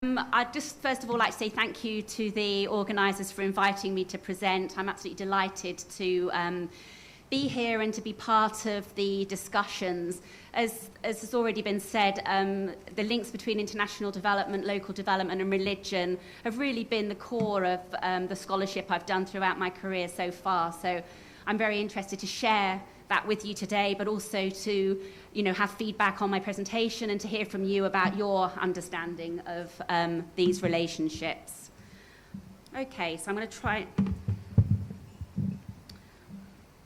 I'd just first of all like to say thank you to the organisers for inviting me to present. I'm absolutely delighted to be here and to be part of the discussions. As has already been said, the links between international development, local development and religion have really been the core of the scholarship I've done throughout my career so far. So I'm very interested to share that with you today, but also to have feedback on my presentation and to hear from you about your understanding of these relationships. Okay, so I'm going to try,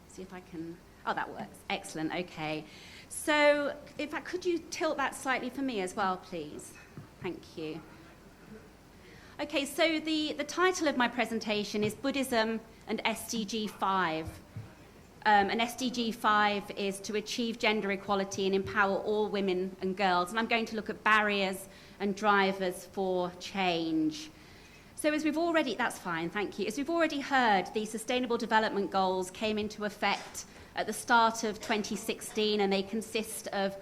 see if I can, oh, that works, excellent, okay. So, in fact, could you tilt that slightly for me as well, please? Thank you. Okay, so the title of my presentation is Buddhism and SDG-5. And SDG-5 is to achieve gender equality and empower all women and girls. And I'm going to look at barriers and drivers for change. So as we've already, that's fine, thank you. As we've already heard, the Sustainable Development Goals came into effect at the start of 2016, and they consist of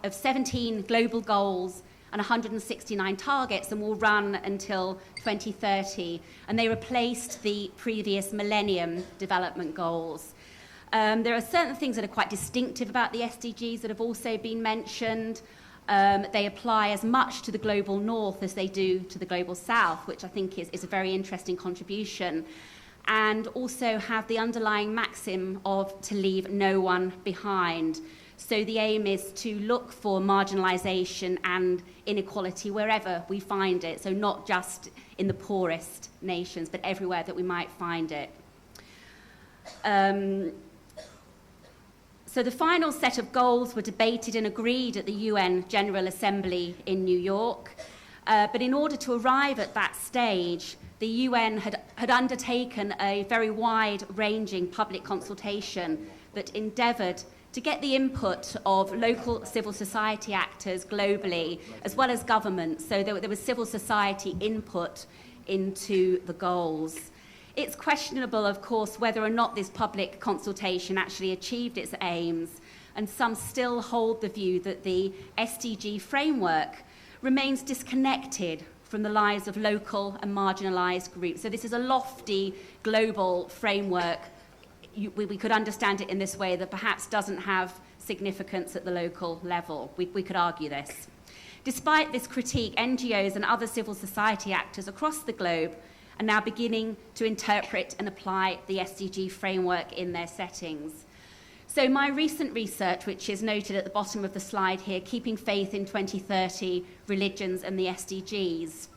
17 global goals and 169 targets, and will run until 2030. And they replaced the previous Millennium Development Goals. There are certain things that are quite distinctive about the SDGs that have also been mentioned. They apply as much to the global north as they do to the global south, which I think is a very interesting contribution, and also have the underlying maxim of to leave no one behind. So the aim is to look for marginalisation and inequality wherever we find it, so not just in the poorest nations, but everywhere that we might find it. So the final set of goals were debated and agreed at the UN General Assembly in New York. But in order to arrive at that stage, the UN had undertaken a very wide-ranging public consultation that endeavoured to get the input of local civil society actors globally, as well as governments, so there was civil society input into the goals. It's questionable, of course, whether or not this public consultation actually achieved its aims, and some still hold the view that the SDG framework remains disconnected from the lives of local and marginalised groups. So this is a lofty global framework. We could understand it in this way, that perhaps doesn't have significance at the local level. We could argue this. Despite this critique, NGOs and other civil society actors across the globe are now beginning to interpret and apply the SDG framework in their settings. So my recent research, which is noted at the bottom of the slide here, Keeping Faith in 2030, Religions and the SDGs.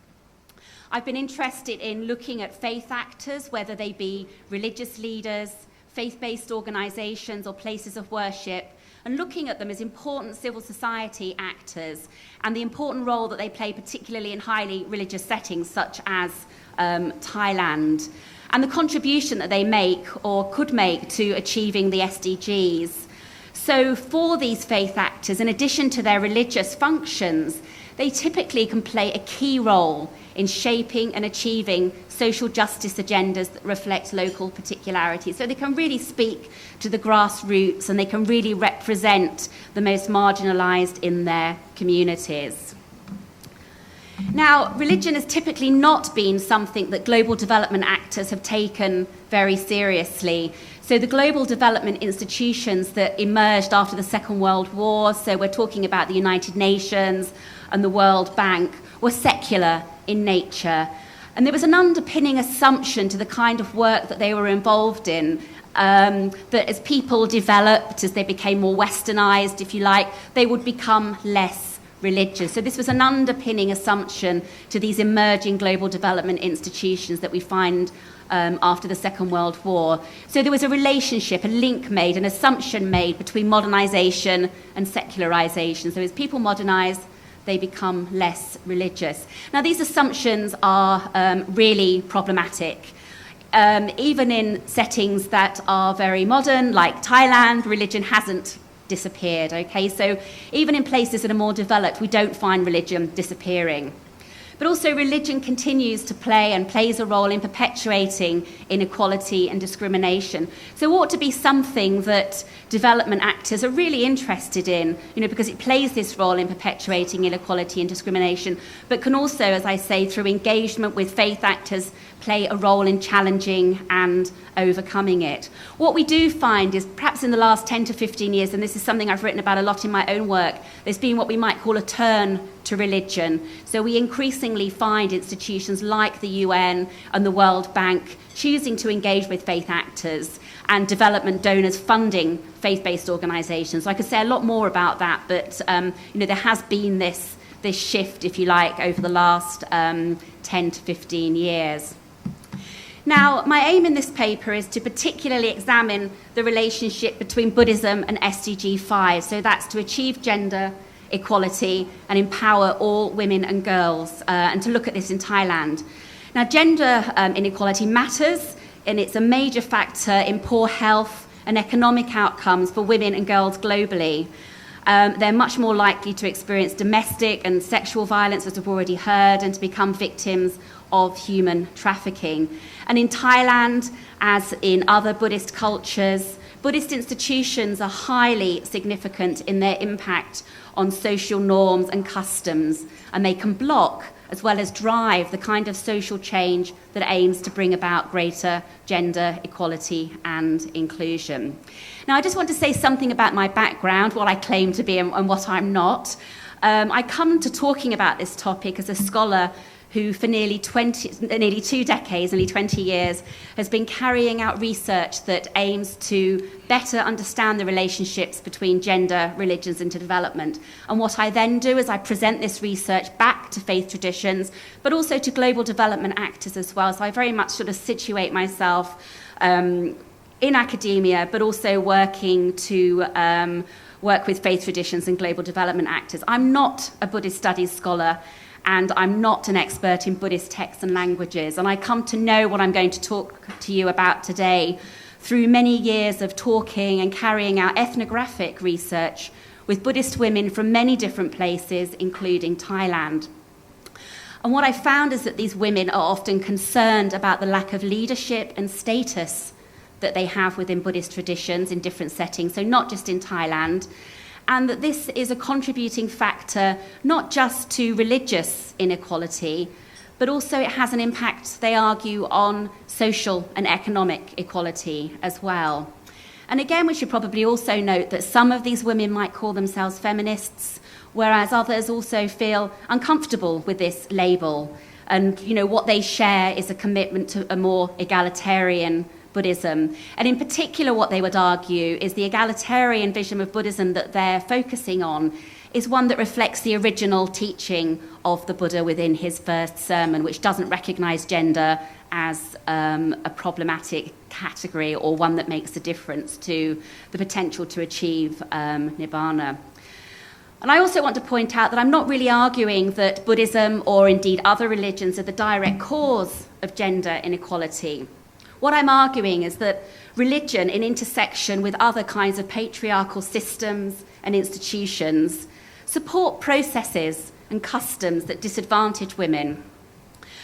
I've been interested in looking at faith actors, whether they be religious leaders, faith-based organisations or places of worship, and looking at them as important civil society actors and the important role that they play, particularly in highly religious settings such as Thailand, and the contribution that they make or could make to achieving the SDGs. So for these faith actors, in addition to their religious functions, they typically can play a key role in shaping and achieving social justice agendas that reflect local particularities. So they can really speak to the grassroots, and they can really represent the most marginalised in their communities. Now, religion has typically not been something that global development actors have taken very seriously. So the global development institutions that emerged after the Second World War, so we're talking about the United Nations and the World Bank, were secular in nature. And there was an underpinning assumption to the kind of work that they were involved in, that as people developed, as they became more westernized, if you like, they would become less religious. So this was an underpinning assumption to these emerging global development institutions that we find after the Second World War. So there was a relationship, a link made, an assumption made between modernization and secularization. So as people modernize, they become less religious. Now these assumptions are really problematic. Even in settings that are very modern, like Thailand, religion hasn't disappeared, okay? So even in places that are more developed, we don't find religion disappearing. But also religion continues to play and plays a role in perpetuating inequality and discrimination. So it ought to be something that development actors are really interested in, because it plays this role in perpetuating inequality and discrimination, but can also, as I say, through engagement with faith actors, play a role in challenging and overcoming it. What we do find is, perhaps in the last 10 to 15 years, and this is something I've written about a lot in my own work, there's been what we might call a turn to religion. So we increasingly find institutions like the UN and the World Bank choosing to engage with faith actors and development donors funding faith-based organisations. So I could say a lot more about that, but there has been this shift, if you like, over the last 10 to 15 years. Now, my aim in this paper is to particularly examine the relationship between Buddhism and SDG-5. So that's to achieve gender equality and empower all women and girls, and to look at this in Thailand. Now, gender inequality matters, and it's a major factor in poor health and economic outcomes for women and girls globally. They're much more likely to experience domestic and sexual violence, as we've already heard, and to become victims of human trafficking. And in Thailand, as in other Buddhist cultures, Buddhist institutions are highly significant in their impact on social norms and customs, and they can block as well as drive the kind of social change that aims to bring about greater gender equality and inclusion. Now, I just want to say something about my background, what I claim to be and what I'm not. I come to talking about this topic as a scholar who for nearly 2 decades, nearly 20 years, has been carrying out research that aims to better understand the relationships between gender, religions, and development. And what I then do is I present this research back to faith traditions, but also to global development actors as well. So I very much sort of situate myself in academia, but also working to work with faith traditions and global development actors. I'm not a Buddhist studies scholar, and I'm not an expert in Buddhist texts and languages. And I come to know what I'm going to talk to you about today through many years of talking and carrying out ethnographic research with Buddhist women from many different places, including Thailand. And what I found is that these women are often concerned about the lack of leadership and status that they have within Buddhist traditions in different settings, so not just in Thailand, and that this is a contributing factor not just to religious inequality, but also it has an impact, they argue, on social and economic equality as well. And again, we should probably also note that some of these women might call themselves feminists, whereas others also feel uncomfortable with this label. And, what they share is a commitment to a more egalitarian Buddhism. And in particular, what they would argue is the egalitarian vision of Buddhism that they're focusing on is one that reflects the original teaching of the Buddha within his first sermon, which doesn't recognize gender as a problematic category or one that makes a difference to the potential to achieve nibbana. And I also want to point out that I'm not really arguing that Buddhism or indeed other religions are the direct cause of gender inequality. What I'm arguing is that religion, in intersection with other kinds of patriarchal systems and institutions, support processes and customs that disadvantage women,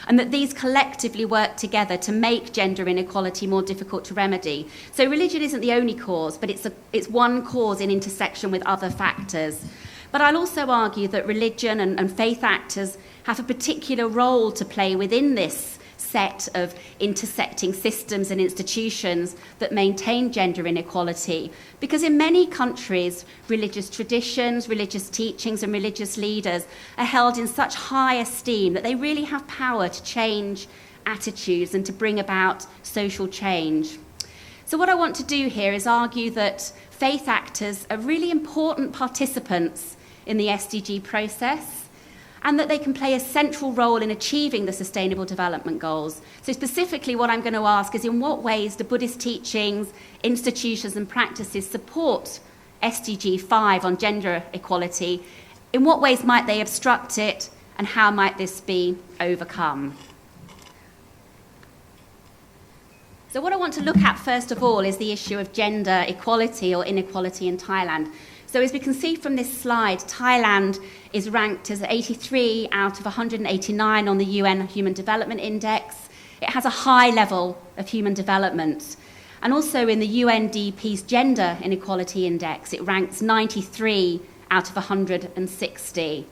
and that these collectively work together to make gender inequality more difficult to remedy. So religion isn't the only cause, but it's one cause in intersection with other factors. But I'll also argue that religion and faith actors have a particular role to play within this set of intersecting systems and institutions that maintain gender inequality. Because in many countries, religious traditions, religious teachings, and religious leaders are held in such high esteem that they really have power to change attitudes and to bring about social change. So what I want to do here is argue that faith actors are really important participants in the SDG process, and that they can play a central role in achieving the Sustainable Development Goals. So specifically what I'm going to ask is, in what ways do Buddhist teachings, institutions and practices support SDG 5 on gender equality? In what ways might they obstruct it, and how might this be overcome? So what I want to look at first of all is the issue of gender equality or inequality in Thailand. So as we can see from this slide, Thailand is ranked as 83 out of 189 on the UN Human Development Index. It has a high level of human development. And also in the UNDP's Gender Inequality Index, it ranks 93 out of 160.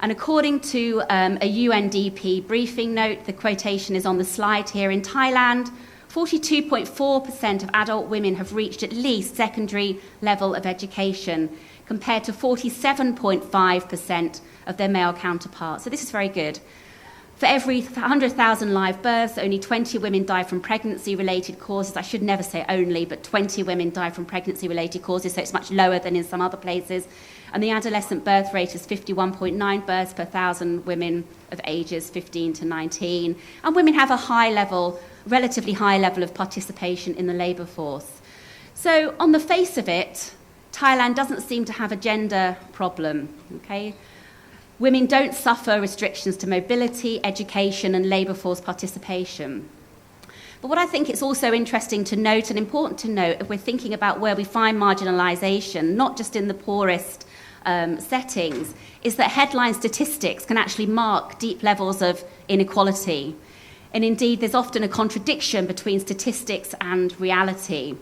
And according to a UNDP briefing note, the quotation is on the slide here, in Thailand, 42.4% of adult women have reached at least secondary level of education, compared to 47.5% of their male counterparts. So this is very good. For every 100,000 live births, only 20 women die from pregnancy-related causes. I should never say only, but 20 women die from pregnancy-related causes, so it's much lower than in some other places. And the adolescent birth rate is 51.9 births per 1,000 women of ages 15 to 19. And women have a relatively high level of participation in the labour force. So on the face of it, Thailand doesn't seem to have a gender problem, okay? Women don't suffer restrictions to mobility, education, and labour force participation. But what I think it's also interesting to note and important to note if we're thinking about where we find marginalisation, not just in the poorest settings, is that headline statistics can actually mark deep levels of inequality. And indeed, there's often a contradiction between statistics and reality.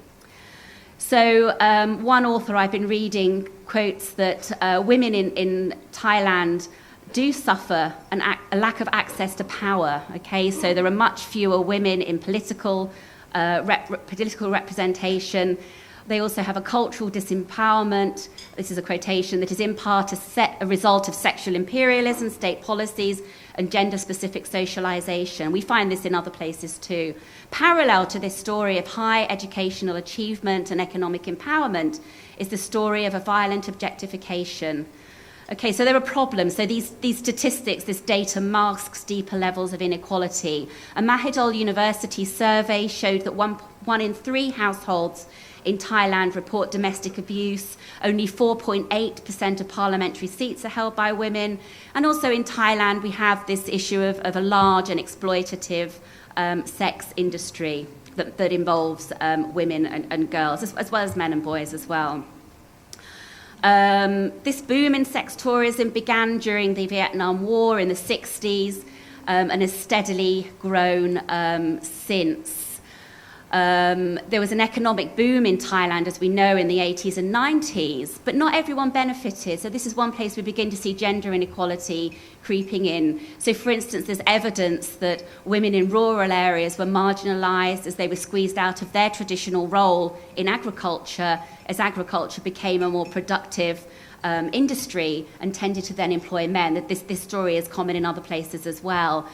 So one author I've been reading quotes that women in Thailand do suffer a lack of access to power. Okay, so there are much fewer women in political representation. They also have a cultural disempowerment. This is a quotation that is in part a result of sexual imperialism, state policies, and gender-specific socialization. We find this in other places too. Parallel to this story of high educational achievement and economic empowerment is the story of a violent objectification. Okay, so there are problems. So these statistics, this data masks deeper levels of inequality. A Mahidol University survey showed that one in 3 households in Thailand report domestic abuse. Only 4.8% of parliamentary seats are held by women. And also in Thailand, we have this issue of a large and exploitative sex industry that involves women and girls, as well as men and boys as well. This boom in sex tourism began during the Vietnam War in the 60s and has steadily grown since. There was an economic boom in Thailand, as we know, in the 80s and 90s, but not everyone benefited. So this is one place we begin to see gender inequality creeping in. So, for instance, there's evidence that women in rural areas were marginalised as they were squeezed out of their traditional role in agriculture, as agriculture became a more productive industry and tended to then employ men. That this story is common in other places as well.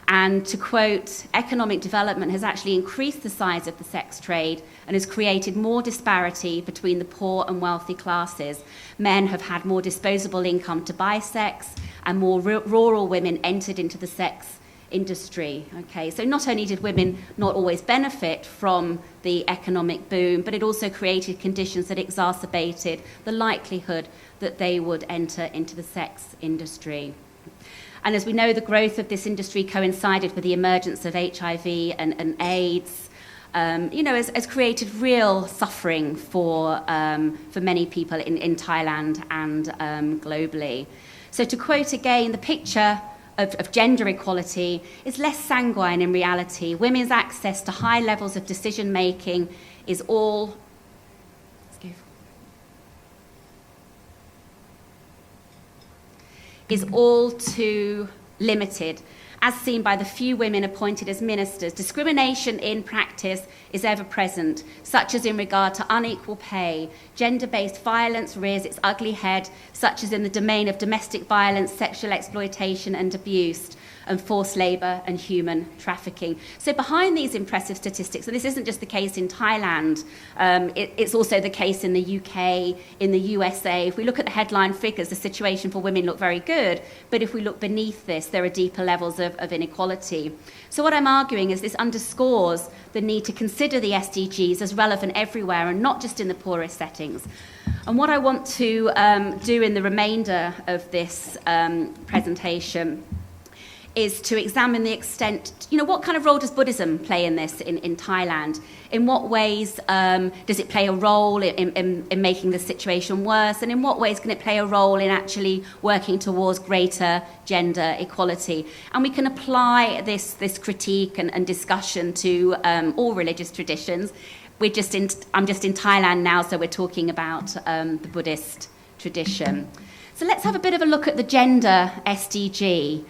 And to quote, economic development has actually increased the size of the sex trade and has created more disparity between the poor and wealthy classes. Men have had more disposable income to buy sex, and more rural women entered into the sex industry. Okay, so not only did women not always benefit from the economic boom, but it also created conditions that exacerbated the likelihood that they would enter into the sex industry. And as we know, the growth of this industry coincided with the emergence of HIV and AIDS, has created real suffering for many people in Thailand and globally. So to quote again, the picture of gender equality is less sanguine in reality. Women's access to high levels of decision-making is all too limited, as seen by the few women appointed as ministers. Discrimination in practice is ever present, such as in regard to unequal pay. Gender-based violence rears its ugly head, such as in the domain of domestic violence, sexual exploitation and abuse, and forced labour and human trafficking. So behind these impressive statistics, and this isn't just the case in Thailand, it's also the case in the UK, in the USA. If we look at the headline figures, the situation for women look very good, but if we look beneath this, there are deeper levels of inequality. So what I'm arguing is this underscores the need to consider the SDGs as relevant everywhere and not just in the poorest settings. And what I want to do in the remainder of this presentation is to examine the extent, what kind of role does Buddhism play in this in Thailand? In what ways does it play a role in making the situation worse? And in what ways can it play a role in actually working towards greater gender equality? And we can apply this critique and discussion to all religious traditions. I'm just in Thailand now, so we're talking about the Buddhist tradition. So let's have a bit of a look at the gender SDG.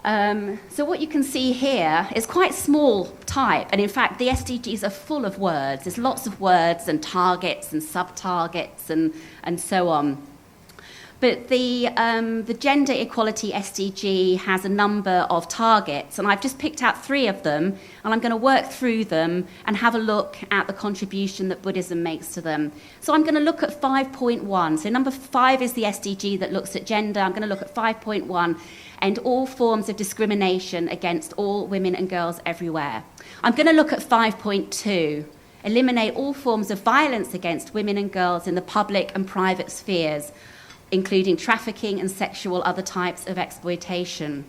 So what you can see here is quite small type, and in fact the SDGs are full of words. There's lots of words and targets and sub-targets and so on. But the Gender Equality SDG has a number of targets, and I've just picked out 3 of them, and I'm going to work through them and have a look at the contribution that Buddhism makes to them. So I'm going to look at 5.1. So number 5 is the SDG that looks at gender. I'm going to look at 5.1, end all forms of discrimination against all women and girls everywhere. I'm going to look at 5.2, eliminate all forms of violence against women and girls in the public and private spheres, including trafficking and sexual other types of exploitation.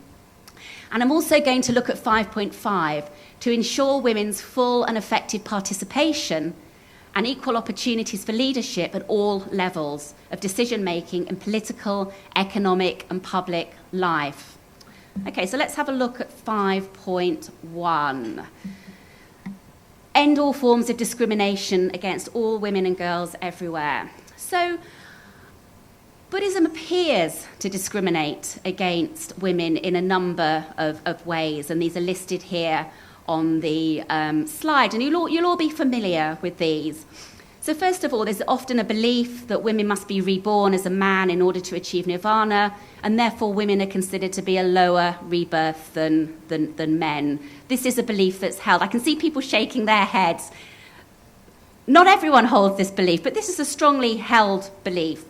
And I'm also going to look at 5.5, to ensure women's full and effective participation and equal opportunities for leadership at all levels of decision-making in political, economic and public life. Okay, so let's have a look at 5.1. End all forms of discrimination against all women and girls everywhere. So Buddhism appears to discriminate against women in a number of ways, and these are listed here on the slide, and you'll all be familiar with these. So first of all, there's often a belief that women must be reborn as a man in order to achieve nirvana, and therefore women are considered to be a lower rebirth than men. This is a belief that's held. I can see people shaking their heads. Not everyone holds this belief, but this is a strongly held belief.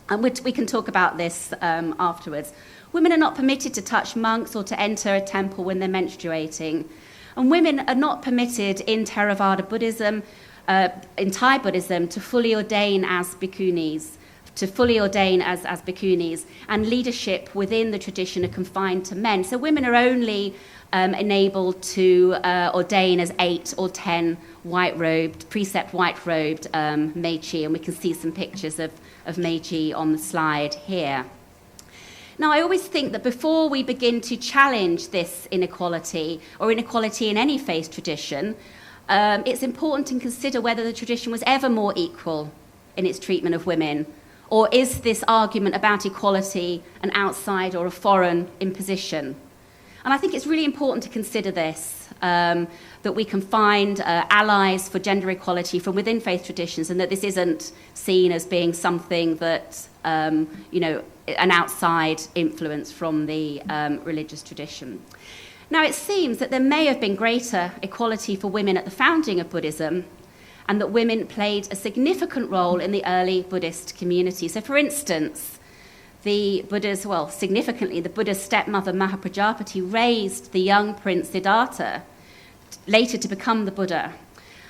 And we can talk about this afterwards. Women are not permitted to touch monks or to enter a temple when they're menstruating. And women are not permitted in Theravada Buddhism, in Thai Buddhism, to fully ordain as bhikkhunis, and leadership within the tradition are confined to men. So women are only enabled to ordain as 8 or 10 white-robed, precept white-robed Meiji, and we can see some pictures of Meiji on the slide here. Now, I always think that before we begin to challenge this inequality, or inequality in any faith tradition, it's important to consider whether the tradition was ever more equal in its treatment of women, or is this argument about equality an outside or a foreign imposition? And I think it's really important to consider this, that we can find allies for gender equality from within faith traditions, and that this isn't seen as being something that, an outside influence from the religious tradition. Now, it seems that there may have been greater equality for women at the founding of Buddhism, and that women played a significant role in the early Buddhist community. So, for instance, significantly, the Buddha's stepmother, Mahaprajapati, raised the young Prince Siddhartha, later to become the Buddha.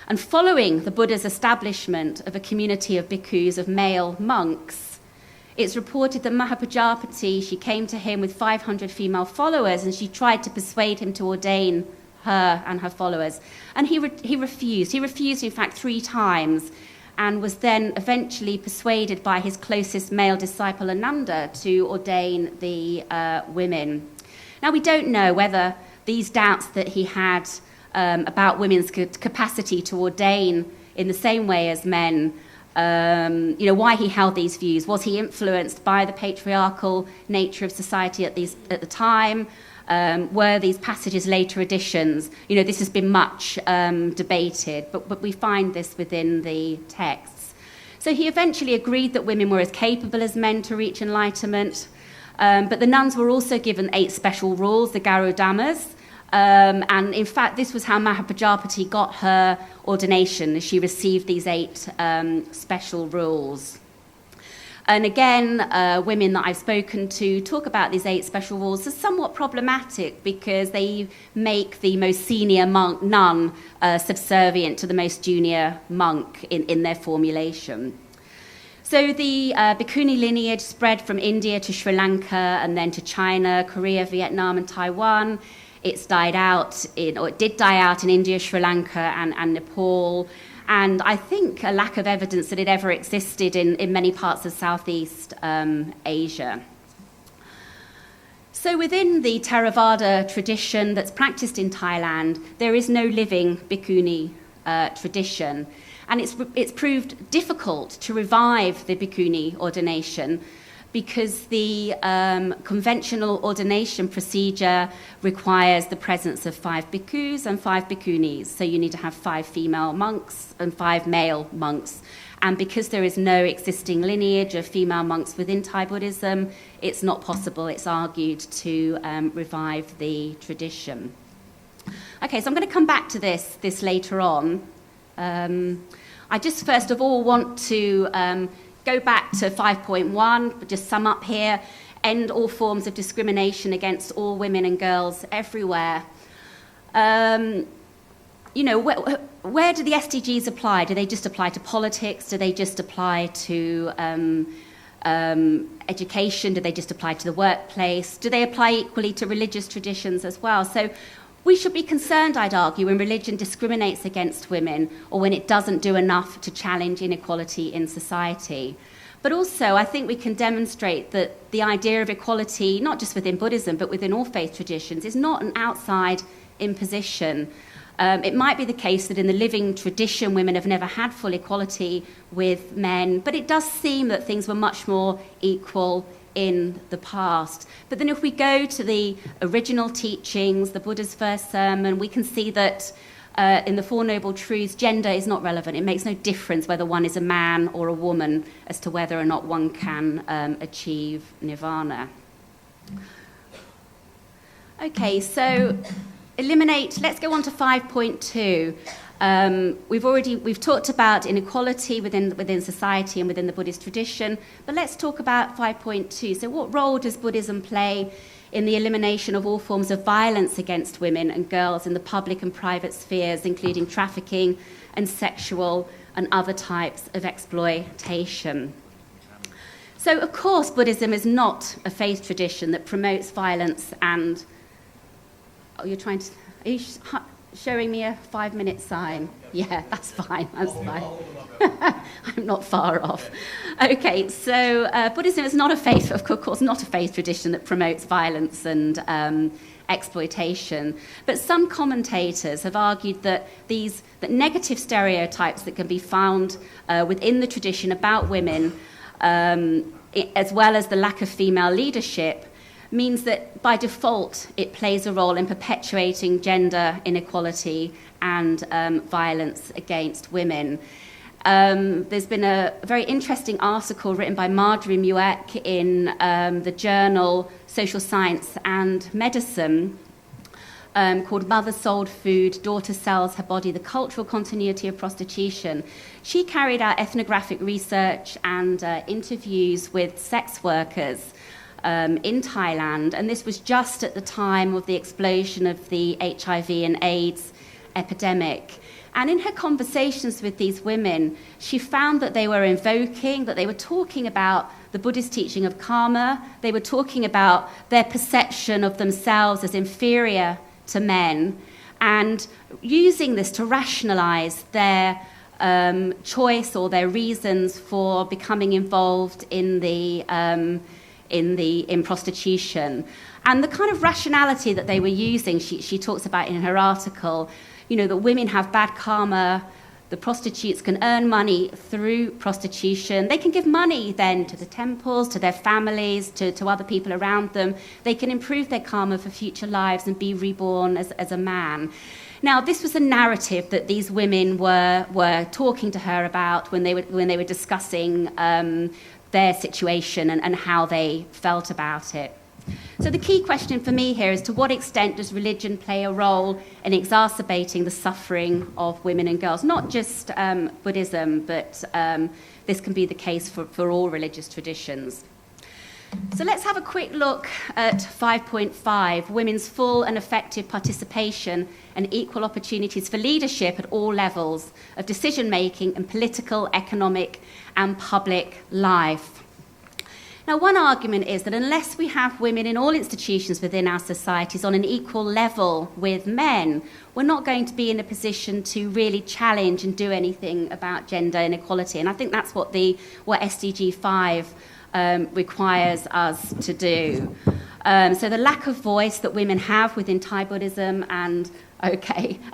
And following the Buddha's establishment of a community of bhikkhus, of male monks, it's reported that Mahaprajapati, she came to him with 500 female followers, and she tried to persuade him to ordain her and her followers. And he refused. He refused, in fact, 3 times, and was then eventually persuaded by his closest male disciple, Ananda, to ordain the women. Now, we don't know whether these doubts that he had about women's capacity to ordain in the same way as men, why he held these views. Was he influenced by the patriarchal nature of society at the time? Were these passages later additions? This has been much debated, but we find this within the texts. So he eventually agreed that women were as capable as men to reach enlightenment, but the nuns were also given 8 special rules, the Garudhammas, and in fact this was how Mahaprajapati got her ordination, as she received these 8 special rules. And again, women that I've spoken to talk about these 8 special rules as somewhat problematic, because they make the most senior nun subservient to the most junior monk in their formulation. So the Bhikkhuni lineage spread from India to Sri Lanka and then to China, Korea, Vietnam and Taiwan. It did die out in India, Sri Lanka and Nepal. And I think a lack of evidence that it ever existed in many parts of Southeast Asia. So within the Theravada tradition that's practiced in Thailand, there is no living Bhikkhuni tradition. And it's proved difficult to revive the Bhikkhuni ordination because the conventional ordination procedure requires the presence of 5 bhikkhus and 5 bhikkhunis. So you need to have 5 female monks and 5 male monks. And because there is no existing lineage of female monks within Thai Buddhism, it's not possible, it's argued, to revive the tradition. Okay, so I'm going to come back to this later on. I just first of all want to go back to 5.1, just sum up here, end all forms of discrimination against all women and girls everywhere. Where do the SDGs apply? Do they just apply to politics? Do they just apply to education? Do they just apply to the workplace? Do they apply equally to religious traditions as well? So we should be concerned, I'd argue, when religion discriminates against women or when it doesn't do enough to challenge inequality in society. But also, I think we can demonstrate that the idea of equality, not just within Buddhism, but within all faith traditions, is not an outside imposition. It might be the case that in the living tradition, women have never had full equality with men, but it does seem that things were much more equal in the past. But then if we go to the original teachings, the Buddha's first sermon, we can see that in the Four Noble Truths, gender is not relevant. It makes no difference whether one is a man or a woman as to whether or not one can achieve nirvana. Okay, so let's go on to 5.2. We've talked about inequality within society and within the Buddhist tradition, but let's talk about 5.2. So what role does Buddhism play in the elimination of all forms of violence against women and girls in the public and private spheres, including trafficking and sexual and other types of exploitation? So, of course, Buddhism is not a faith tradition that promotes violence and... Are you showing me a 5-minute sign? Yeah, that's fine. That's fine. I'm not far off. Okay, so Buddhism is not a faith, of course, not a faith tradition that promotes violence and exploitation. But some commentators have argued that that negative stereotypes that can be found within the tradition about women, as well as the lack of female leadership, means that by default it plays a role in perpetuating gender inequality and violence against women. There's been a very interesting article written by Marjorie Mueck in the journal Social Science and Medicine called Mother Sold Food, Daughter Sells Her Body, the Cultural Continuity of Prostitution. She carried out ethnographic research and interviews with sex workers in Thailand, and this was just at the time of the explosion of the HIV and AIDS epidemic. And in her conversations with these women, she found that they were talking about the Buddhist teaching of karma, they were talking about their perception of themselves as inferior to men, and using this to rationalize their choice or their reasons for becoming involved in prostitution. And the kind of rationality that they were using, she talks about in her article, that women have bad karma, the prostitutes can earn money through prostitution, they can give money then to the temples, to their families, to other people around them, they can improve their karma for future lives and be reborn as a man. Now, this was a narrative that these women were talking to her about when they were discussing their situation and how they felt about it. So the key question for me here is, to what extent does religion play a role in exacerbating the suffering of women and girls? Not just Buddhism, but this can be the case for all religious traditions. So let's have a quick look at 5.5, women's full and effective participation and equal opportunities for leadership at all levels of decision-making in political, economic and public life. Now, one argument is that unless we have women in all institutions within our societies on an equal level with men, we're not going to be in a position to really challenge and do anything about gender inequality. And I think that's what SDG 5 requires us to do. So the lack of voice that women have within Thai Buddhism and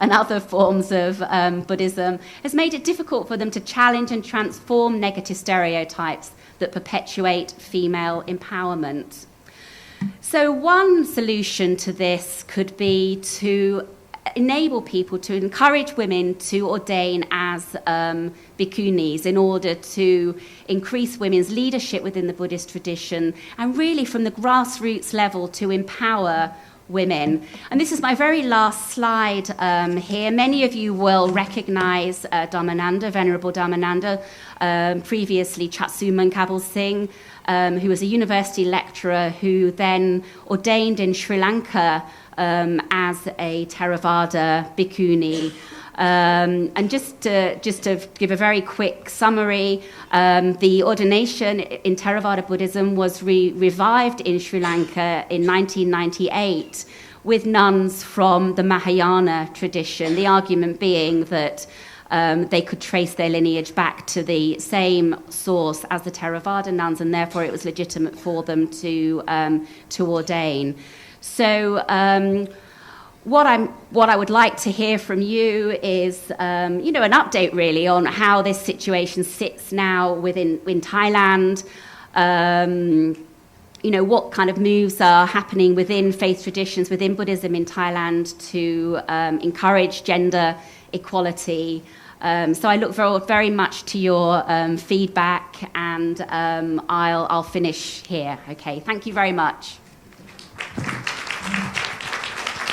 other forms of Buddhism has made it difficult for them to challenge and transform negative stereotypes that perpetuate female empowerment. So one solution to this could be to enable people to encourage women to ordain as bhikkhunis in order to increase women's leadership within the Buddhist tradition and really from the grassroots level to empower women. And this is my very last slide here. Many of you will recognize Dhammananda, Venerable Dhammananda, previously Chatsuman Kabul Singh, who was a university lecturer who then ordained in Sri Lanka as a Theravada bhikkhuni. And just to give a very quick summary, the ordination in Theravada Buddhism was revived in Sri Lanka in 1998 with nuns from the Mahayana tradition, the argument being that they could trace their lineage back to the same source as the Theravada nuns, and therefore it was legitimate for them to ordain. So what I would like to hear from you is, an update really on how this situation sits now in Thailand. What kind of moves are happening within faith traditions, within Buddhism in Thailand to encourage gender equality. So I look very much to your feedback, and I'll finish here. Okay, thank you very much.